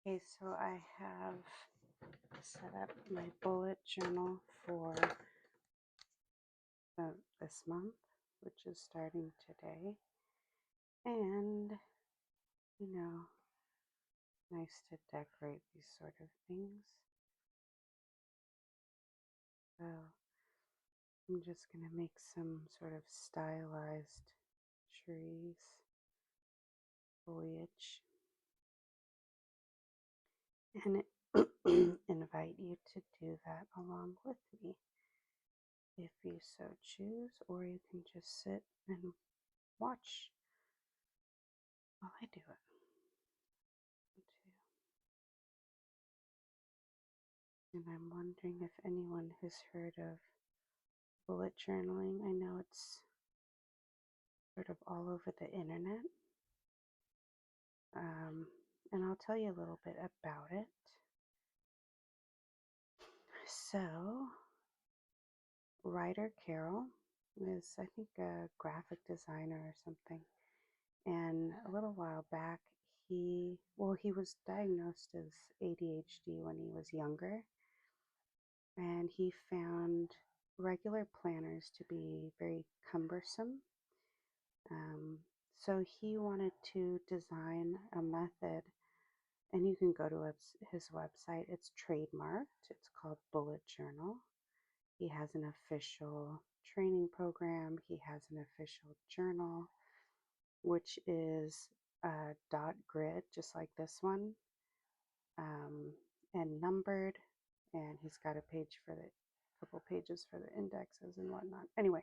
Okay, so I have set up my bullet journal for this month, which is starting today. And, you know, nice to decorate these sort of things. So I'm just going to make some sort of stylized trees, foliage, and invite you to do that along with me if you so choose, or you can just sit and watch while I do it. And I'm wondering if anyone has heard of bullet journaling. I know it's sort of all over the internet. And I'll tell you a little bit about it. So, Ryder Carroll is, I think, a graphic designer or something. And a little while back, he was diagnosed as ADHD when he was younger. And he found regular planners to be very cumbersome. So he wanted to design a method, and you can go to his website. It's trademarked. It's called Bullet Journal. He has an official training program. He has an official journal, which is a dot grid, just like this one, and numbered. And he's got a couple pages for the indexes and whatnot. Anyway,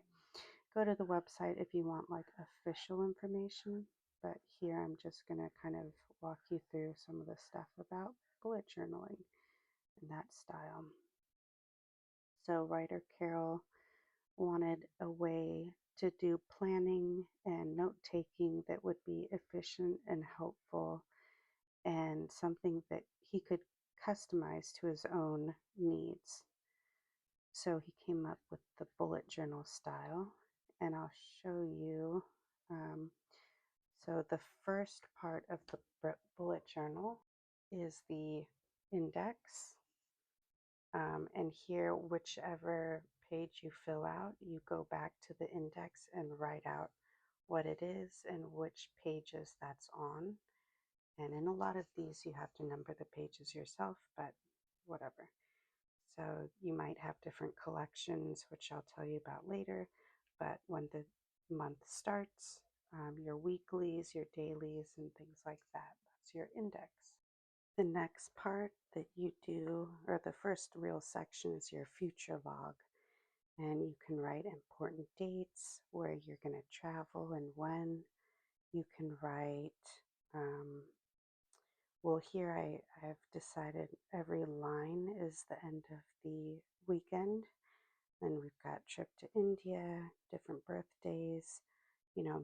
go to the website if you want like official information, but here I'm just going to kind of walk you through some of the stuff about bullet journaling and that style. So Ryder Carroll wanted a way to do planning and note taking that would be efficient and helpful, and something that he could customize to his own needs. So he came up with the bullet journal style, and I'll show you. So the first part of the bullet journal is the index. And here, whichever page you fill out, you go back to the index and write out what it is and which pages that's on. And in a lot of these, you have to number the pages yourself, but whatever. So you might have different collections, which I'll tell you about later. But when the month starts, your weeklies, your dailies, and things like that, that's your index. The next part that you do, or the first real section, is your future log. And you can write important dates, where you're going to travel and when. You can write, here I've decided every line is the end of the weekend. Then we've got trip to India, different birthdays,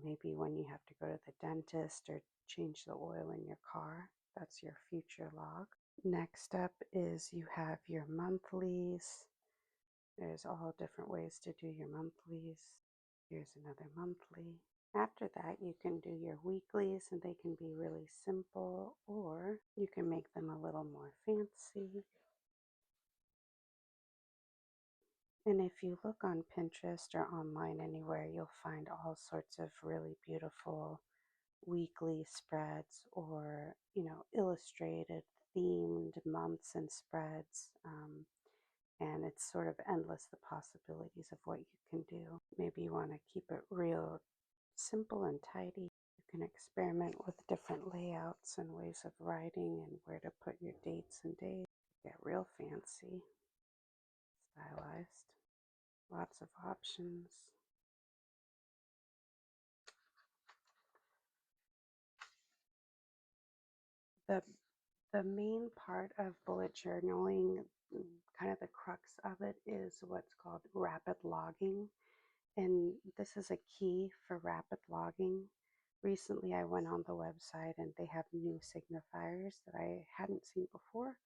maybe when you have to go to the dentist or change the oil in your car. That's your future log. Next up is you have your monthlies. There's all different ways to do your monthlies. Here's another monthly. After that, you can do your weeklies, and they can be really simple, or you can make them a little more fancy. And if you look on Pinterest or online anywhere, you'll find all sorts of really beautiful weekly spreads, or, illustrated themed months and spreads. And it's sort of endless, the possibilities of what you can do. Maybe you want to keep it real simple and tidy. You can experiment with different layouts and ways of writing and where to put your dates and days. Get real fancy, stylized, lots of options. The main part of bullet journaling, kind of the crux of it, is what's called rapid logging. And this is a key for rapid logging. Recently, I went on the website and they have new signifiers that I hadn't seen before.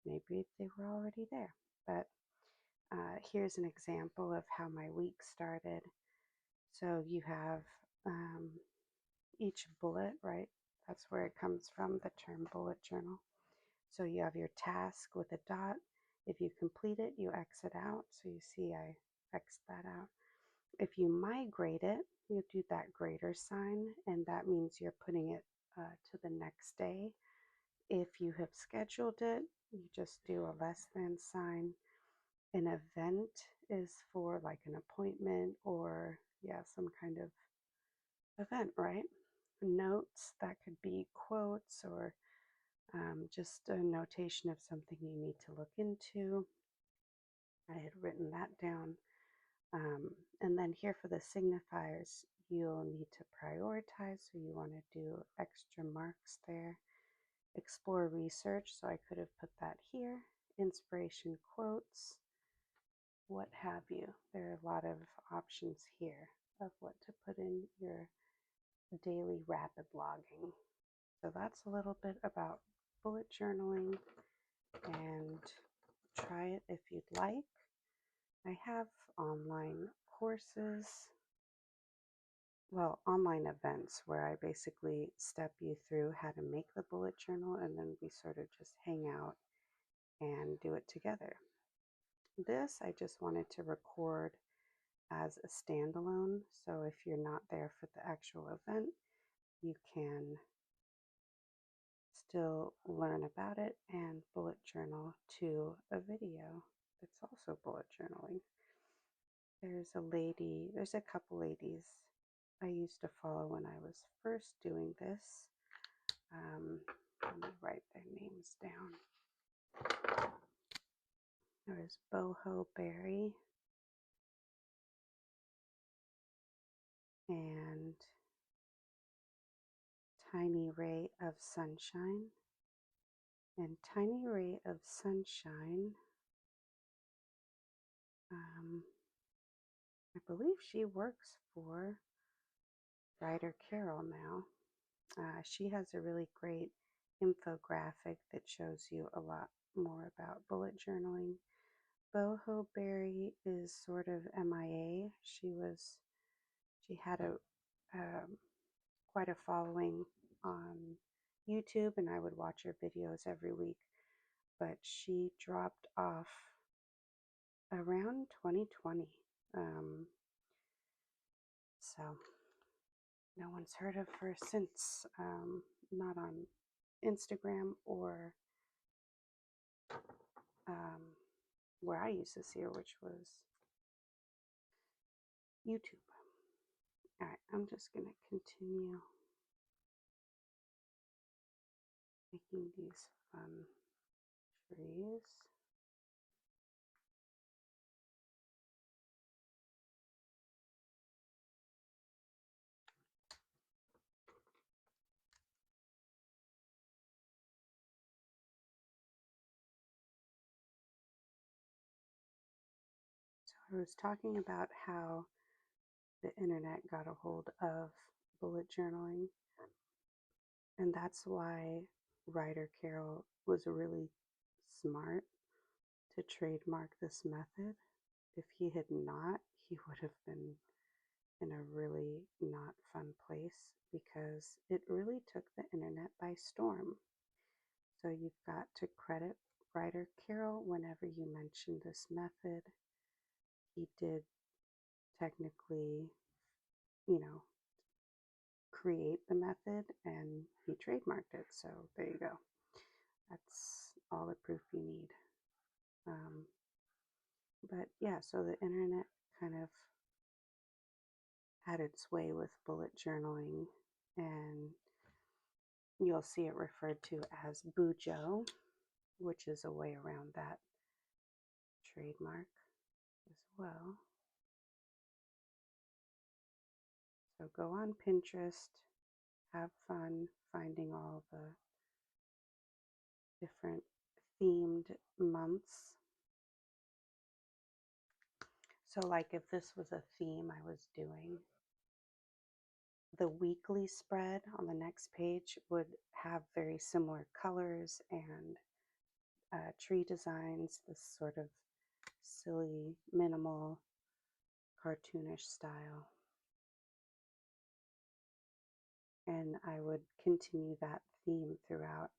Maybe they were already there. But here's an example of how my week started. So you have each bullet, right? That's where it comes from, the term bullet journal. So you have your task with a dot. If you complete it, you exit out. So you see I X'd that out. If you migrate it, you do that greater sign, and that means you're putting it to the next day. If you have scheduled it, you just do a less than sign. An event is for like an appointment or, yeah, some kind of event, right? Notes, that could be quotes or just a notation of something you need to look into. I had written that down. And then here for the signifiers, you'll need to prioritize. So you want to do extra marks there. Explore research. So I could have put that here. Inspiration quotes, what have you. There are a lot of options here of what to put in your daily rapid logging. So that's a little bit about bullet journaling, and try it if you'd like. I have online courses, well, online events where I basically step you through how to make the bullet journal, and then we sort of just hang out and do it together. This I just wanted to record as a standalone, so if you're not there for the actual event, you can still learn about it and bullet journal to a video that's also bullet journaling. There's a couple ladies I used to follow when I was first doing this. Let me write their names down. There's Boho Berry and Tiny Ray of Sunshine. And Tiny Ray of Sunshine, I believe she works for Ryder Carroll now. She has a really great infographic that shows you a lot more about bullet journaling. Boho Berry is sort of MIA. She had quite a following on YouTube, and I would watch her videos every week. But she dropped off around 2020. So no one's heard of her since, not on Instagram or where I used to see her, which was YouTube. All right, I'm just going to continue making these fun trees. So I was talking about how the internet got a hold of bullet journaling, and that's why Ryder Carroll was really smart to trademark this method. If he had not, he would have been in a really not fun place, because it really took the internet by storm. So you've got to credit Ryder Carroll whenever you mention this method. He did technically, create the method, and he trademarked it. So there you go. That's all the proof you need. But yeah, so the internet kind of had its way with bullet journaling, and you'll see it referred to as Bujo, which is a way around that trademark as well. So go on Pinterest, have fun finding all the different themed months. So like if this was a theme I was doing, the weekly spread on the next page would have very similar colors and tree designs, this sort of silly, minimal, cartoonish style. And I would continue that theme throughout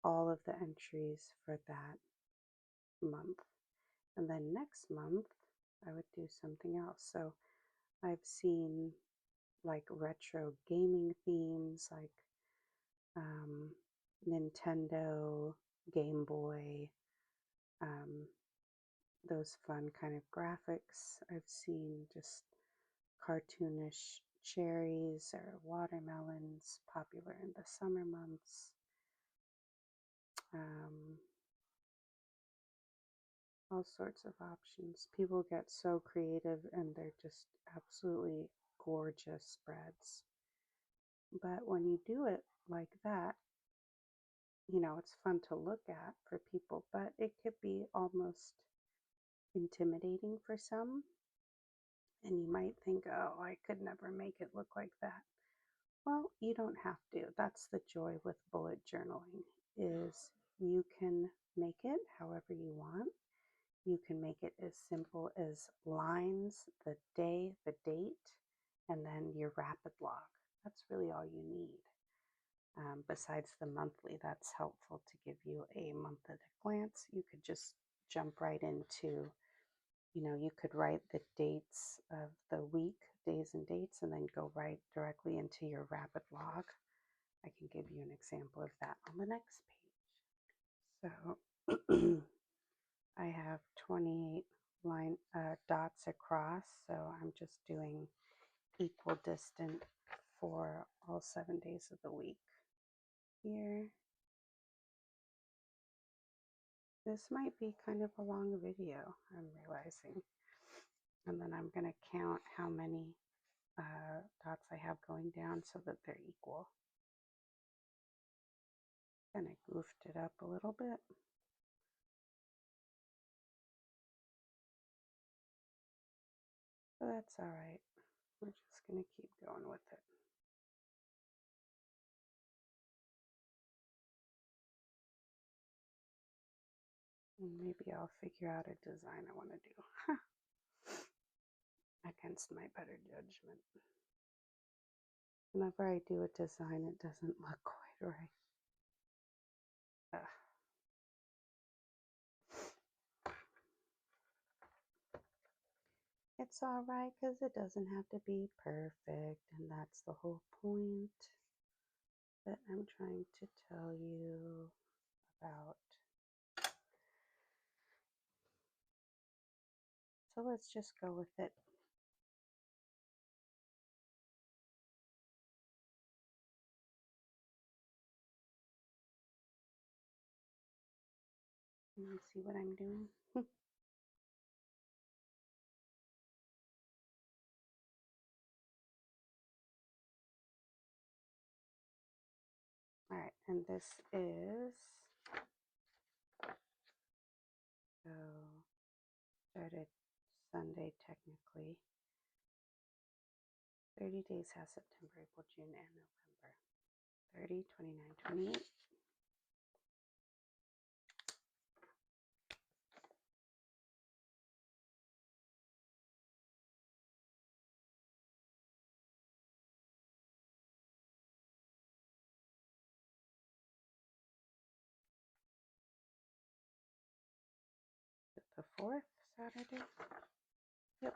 all of the entries for that month. And then next month, I would do something else. So I've seen like retro gaming themes, like Nintendo, Game Boy, um, those fun kind of graphics. I've seen just cartoonish cherries or watermelons, popular in the summer months. All sorts of options. People get so creative and they're just absolutely gorgeous spreads. But when you do it like that, it's fun to look at for people, but it could be almost intimidating for some. And you might think, oh, I could never make it look like that. Well, you don't have to. That's the joy with bullet journaling is you can make it however you want. You can make it as simple as lines, the day, the date, and then your rapid log. That's really all you need. Besides the monthly, that's helpful to give you a month at a glance. You could just jump right into, you could write the dates of the week, days and dates, and then go right directly into your rapid log. I can give you an example of that on the next page. So I have 28 dots across, so I'm just doing equal distant for all 7 days of the week. Here, this might be kind of a long video, I'm realizing. And then I'm going to count how many dots I have going down so that they're equal. Kind of goofed it up a little bit. But that's all right. We're just going to keep going with it. And maybe I'll figure out a design I want to do against my better judgment. Whenever I do a design, it doesn't look quite right. It's all right because it doesn't have to be perfect, and that's the whole point that I'm trying to tell you about. So let's just go with it. Let me see what I'm doing. All right, and this is, so started Sunday technically. 30 days has September, April, June, and November. 30, 29, 28. The 4th Saturday. Yep.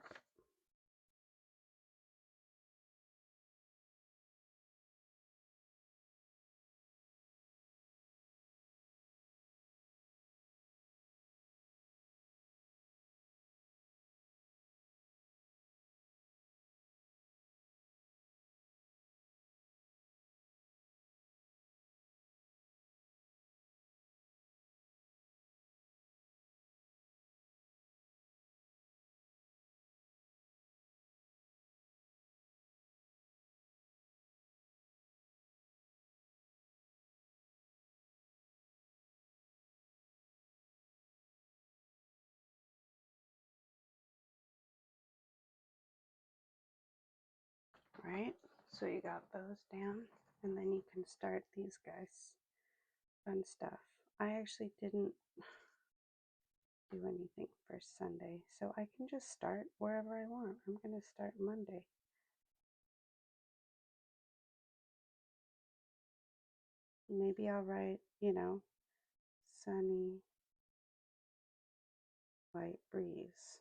Right, so you got those down, and then you can start these guys. Fun stuff. I actually didn't do anything for Sunday, so I can just start wherever I want. I'm going to start Monday. Maybe I'll write, sunny, light breeze.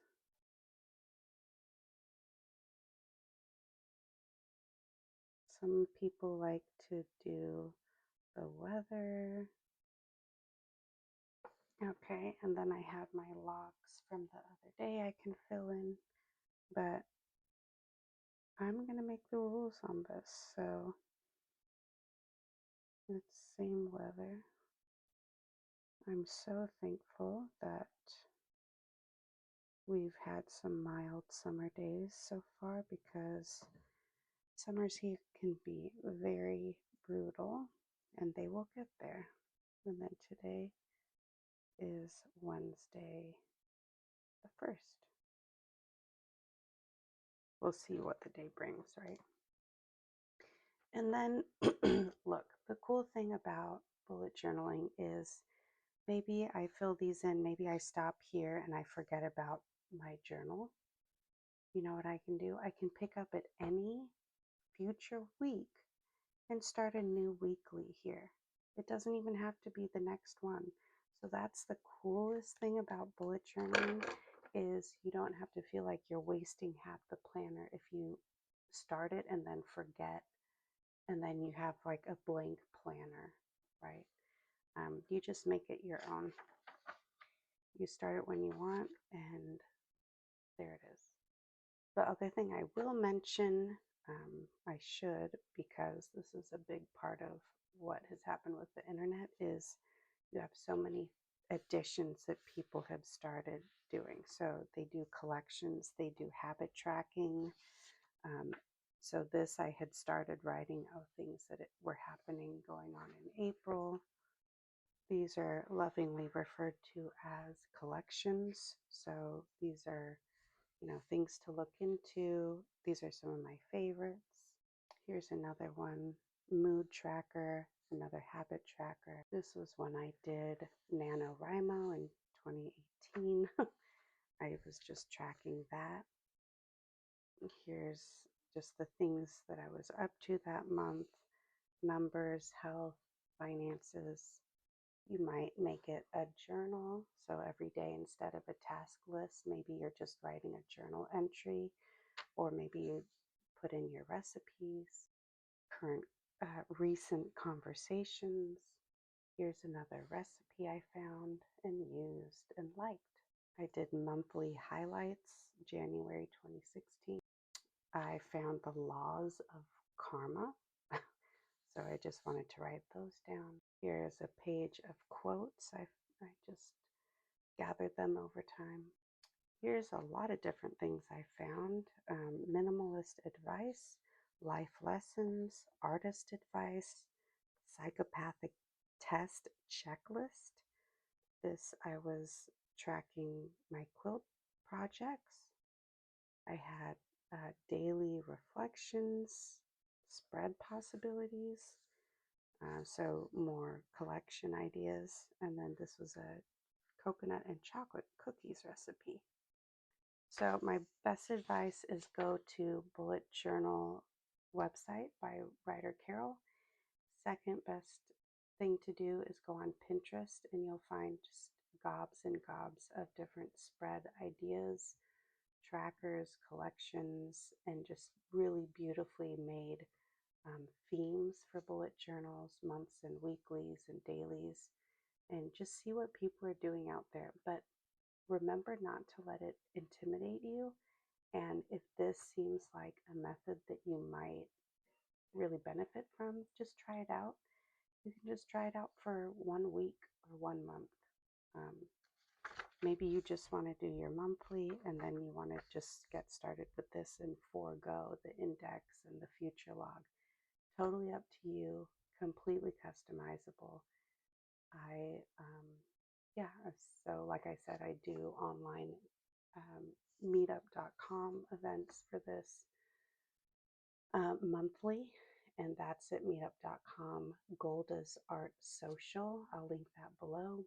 Some people like to do the weather. Okay, and then I have my logs from the other day I can fill in, but I'm going to make the rules on this. So it's same weather. I'm so thankful that we've had some mild summer days so far, because summers here can be very brutal, and they will get there. And then today is Wednesday the 1st. We'll see what the day brings, right? And then, look, the cool thing about bullet journaling is maybe I fill these in, maybe I stop here and I forget about my journal. You know what I can do? I can pick up at any future week and start a new weekly here. It doesn't even have to be the next one. So that's the coolest thing about bullet journaling, is you don't have to feel like you're wasting half the planner if you start it and then forget, and then you have like a blank planner, right? You just make it your own. You start it when you want, and there it is. The other thing I will mention, I should, because this is a big part of what has happened with the internet, is you have so many additions that people have started doing. So they do collections, they do habit tracking. So this, I had started writing of things that were happening going on in April. These are lovingly referred to as collections. So these are, things to look into. These are some of my favorites. Here's another one, mood tracker, another habit tracker. This was one I did NaNoWriMo in 2018. I was just tracking that. Here's just the things that I was up to that month: numbers, health, finances. You might make it a journal. So every day, instead of a task list, maybe you're just writing a journal entry, or maybe you put in your recipes, current, recent conversations. Here's another recipe I found and used and liked. I did monthly highlights, January 2016. I found the laws of karma. So I just wanted to write those down. Here's a page of quotes. I just gathered them over time. Here's a lot of different things I found: minimalist advice, life lessons, artist advice, psychopathic test checklist. This, I was tracking my quilt projects. I had daily reflections, spread possibilities, so more collection ideas. And then this was a coconut and chocolate cookies recipe. So my best advice is go to Bullet Journal website by Ryder Carroll. Second best thing to do is go on Pinterest, and you'll find just gobs and gobs of different spread ideas, trackers, collections, and just really beautifully made themes for bullet journals, months and weeklies and dailies, and just see what people are doing out there. But remember not to let it intimidate you. And if this seems like a method that you might really benefit from, just try it out. You can just try it out for 1 week or 1 month. Maybe you just want to do your monthly, and then you want to just get started with this and forego the index and the future log. Totally up to you, completely customizable. Yeah, so like I said, I do online meetup.com events for this monthly, and that's at meetup.com. Golda's Art Social. I'll link that below.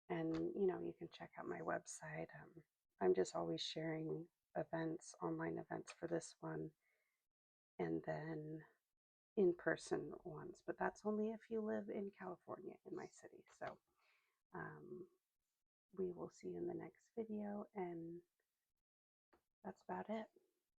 And, you can check out my website. I'm just always sharing events, online events for this one, and then in-person ones. But that's only if you live in California, in my city. So we will see you in the next video, and that's about it.